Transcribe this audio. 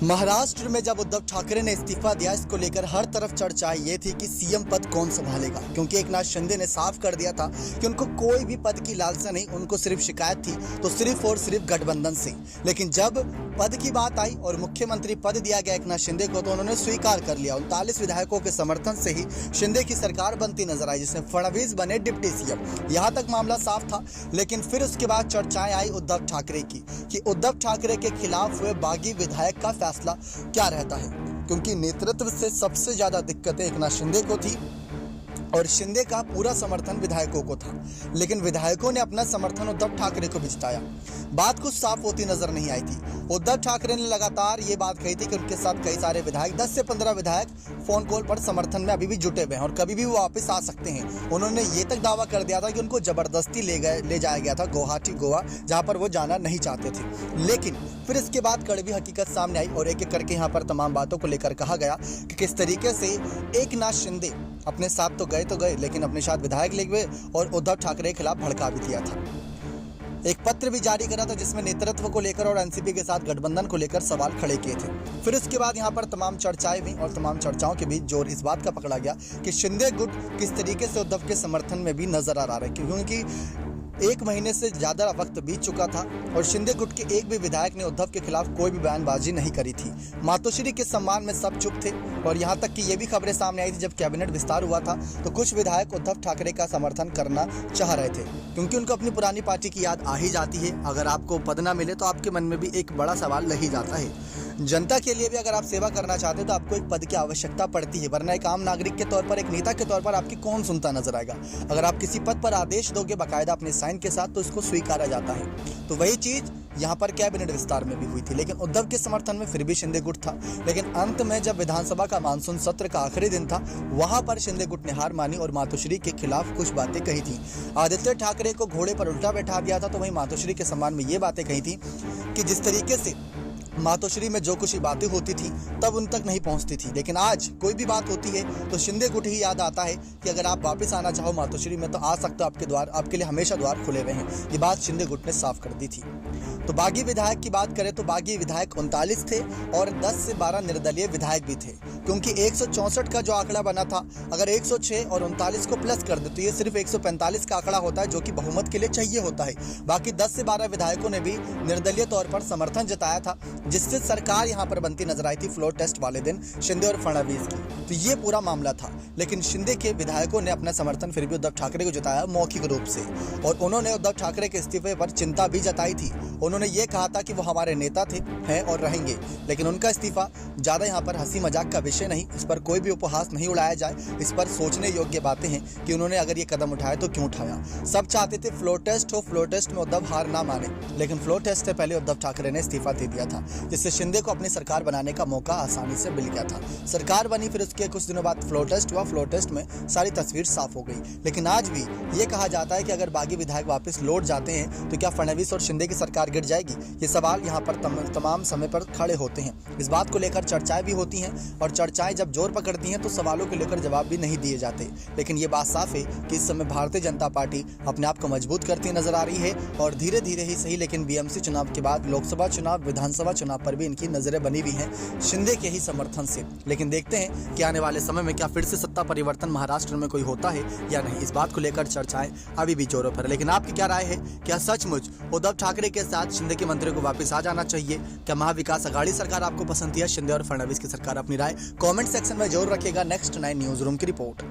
महाराष्ट्र में जब उद्धव ठाकरे ने इस्तीफा दिया, इसको लेकर हर तरफ चर्चा ये थी कि सीएम पद कौन संभालेगा, क्योंकि एकनाथ शिंदे ने साफ कर दिया था कि उनको कोई भी पद की लालसा नहीं, उनको सिर्फ शिकायत थी तो सिर्फ और सिर्फ गठबंधन से। लेकिन जब पद की बात आई और मुख्यमंत्री पद दिया गया एकनाथ शिंदे को, तो उन्होंने स्वीकार कर लिया। 39 विधायकों के समर्थन से ही शिंदे की सरकार बनती नजर आई, जिसमें फडणवीस बने डिप्टी सीएम। यहाँ तक मामला साफ था। लेकिन फिर उसके बाद चर्चाएं आई उद्धव ठाकरे की कि उद्धव ठाकरे के खिलाफ हुए बागी विधायक का फैसला क्या रहता है, क्योंकि नेतृत्व से सबसे ज्यादा दिक्कतें एकनाथ शिंदे को थी और शिंदे का पूरा समर्थन विधायकों को था। लेकिन विधायकों ने अपना समर्थन उद्धव ठाकरे को भी जताया। बात कुछ साफ होती नजर नहीं आई थी। उद्धव ठाकरे ने लगातार ये बात कही थी कि उनके साथ कई सारे विधायक, 10 से 15 विधायक फोन कॉल पर समर्थन में अभी भी जुटे हुए हैं और कभी भी वो वापस आ सकते हैं। उन्होंने ये तक दावा कर दिया था कि उनको जबरदस्ती ले जाया गया था गुवाहाटी, गोवा, जहां पर वो जाना नहीं चाहते थे। लेकिन फिर इसके बाद कड़वी हकीकत सामने आई और एक एक करके यहाँ पर तमाम बातों को लेकर कहा गया कि किस तरीके से एकनाथ शिंदे अपने साथ तो गए, लेकिन अपने साथ विधायक ले गए और उद्धव ठाकरे के खिलाफ भड़का भी दिया था। एक पत्र भी जारी करा था जिसमें नेतृत्व को लेकर और एनसीपी के साथ गठबंधन को लेकर सवाल खड़े किए थे। फिर उसके बाद यहाँ पर तमाम चर्चाएं हुई और तमाम चर्चाओं के बीच जोर इस बात का पकड़ा गया कि शिंदे गुट किस तरीके से उद्धव के समर्थन में भी नजर आ रहा है, क्योंकि 1 महीने से ज्यादा वक्त बीत चुका था और शिंदे गुट के एक भी विधायक ने उद्धव के खिलाफ कोई भी बयानबाजी नहीं करी थी। मातोश्री के सम्मान में सब चुप थे और यहाँ तक कि ये भी खबरें सामने आई थी जब कैबिनेट विस्तार हुआ था तो कुछ विधायक उद्धव ठाकरे का समर्थन करना चाह रहे थे, क्योंकि उनको अपनी पुरानी पार्टी की याद आ ही जाती है। अगर आपको पद ना मिले तो आपके मन में भी एक बड़ा सवाल रह ही जाता है। जनता के लिए भी अगर आप सेवा करना चाहते हो तो आपको एक पद की आवश्यकता पड़ती है, वरना एक आम नागरिक के तौर पर, एक नेता के तौर पर आपकी कौन सुनता नजर आएगा। अगर आप किसी पद पर आदेश दोगे बाकायदा अपने साइन के साथ तो इसको स्वीकारा जाता है। तो वही चीज यहाँ पर कैबिनेट विस्तार में भी हुई थी। लेकिन उद्धव के समर्थन में फिर भी शिंदे गुट था। लेकिन अंत में जब विधानसभा का मानसून सत्र का आखिरी दिन था, वहां पर शिंदे गुट ने हार मानी और मातोश्री के खिलाफ कुछ बातें कही थी। आदित्य ठाकरे को घोड़े पर उल्टा बैठा दिया था, तो वहीं मातोश्री के सम्मान में ये बातें कही थी कि जिस तरीके से मातोश्री में जो कुछ बातें होती थी तब उन तक नहीं पहुंचती थी। लेकिन आज कोई भी बात होती है तो शिंदे गुट ही याद आता है कि अगर आप वापस आना चाहो मातोश्री में तो आ सकते हो, आपके लिए हमेशा द्वार खुले हुए हैं। ये बात शिंदे गुट ने साफ कर दी थी। तो बागी विधायक की बात करें तो बागी विधायक 39 थे और 10 से 12 निर्दलीय विधायक भी थे, क्योंकि 164 का जो आंकड़ा बना था, अगर 106 और 39 को प्लस कर दे तो ये सिर्फ 145 का आंकड़ा होता है, जो कि बहुमत के लिए चाहिए होता है। बाकी 10 से 12 विधायकों ने भी निर्दलीय तौर पर समर्थन जताया था, जिससे सरकार यहाँ पर बनती नजर आई थी फ्लोर टेस्ट वाले दिन शिंदे और फडणवीस की। तो ये पूरा मामला था। लेकिन शिंदे के विधायकों ने अपना समर्थन फिर भी उद्धव ठाकरे को जताया मौखिक रूप से, और उन्होंने उद्धव ठाकरे के इस्तीफे पर चिंता भी जताई थी। उन्होंने ये कहा था कि वो हमारे नेता थे, हैं और रहेंगे, लेकिन उनका इस्तीफा ज्यादा यहाँ पर हंसी मजाक का विषय नहीं, इस पर कोई भी उपहास नहीं उड़ाया जाए। इस पर सोचने योग्य बातें हैं कि उन्होंने अगर ये कदम उठाया तो क्यों उठाया। सब चाहते थे फ्लोर टेस्ट हो, फ्लोर टेस्ट में उद्धव हार ना माने, लेकिन फ्लोर टेस्ट से पहले उद्धव ठाकरे ने इस्तीफा दे दिया था, जिससे शिंदे को अपनी सरकार बनाने का मौका आसानी से मिल गया था। सरकार बनी, फिर उसके कुछ दिनों बाद फ्लोर टेस्ट हुआ। फ्लोर टेस्ट में सारी तस्वीर साफ हो गई। लेकिन आज भी ये कहा जाता है कि अगर बागी विधायक वापस लौट जाते हैं तो क्या फडणवीस और शिंदे की सरकार गिर जाएगी। ये सवाल यहाँ पर तमाम समय पर खड़े होते हैं। इस बात को लेकर चर्चाएं भी होती हैं और चर्चाएं जब जोर पकड़ती हैं तो सवालों को लेकर जवाब भी नहीं दिए जाते। लेकिन ये बात साफ है कि इस समय भारतीय जनता पार्टी अपने आप को मजबूत करती नजर आ रही है और धीरे धीरे ही सही, लेकिन बीएमसी चुनाव के बाद लोकसभा चुनाव, विधानसभा चुनाव पर भी इनकी नजरें बनी हुई हैं शिंदे के ही समर्थन से। लेकिन देखते हैं कि आने वाले समय में क्या फिर से सत्ता परिवर्तन महाराष्ट्र में कोई होता है या नहीं। इस बात को लेकर चर्चाएं अभी भी जोरों पर। लेकिन आपकी क्या राय है? क्या सचमुच उद्धव ठाकरे के साथ शिंदे के मंत्रियों को वापस आ जाना चाहिए? क्या महाविकास आघाड़ी सरकार आपको पसंद है या शिंदे और फडणवीस की सरकार? अपनी राय कमेंट सेक्शन में जरूर रखिएगा। नेक्स्ट 9 न्यूज रूम की रिपोर्ट।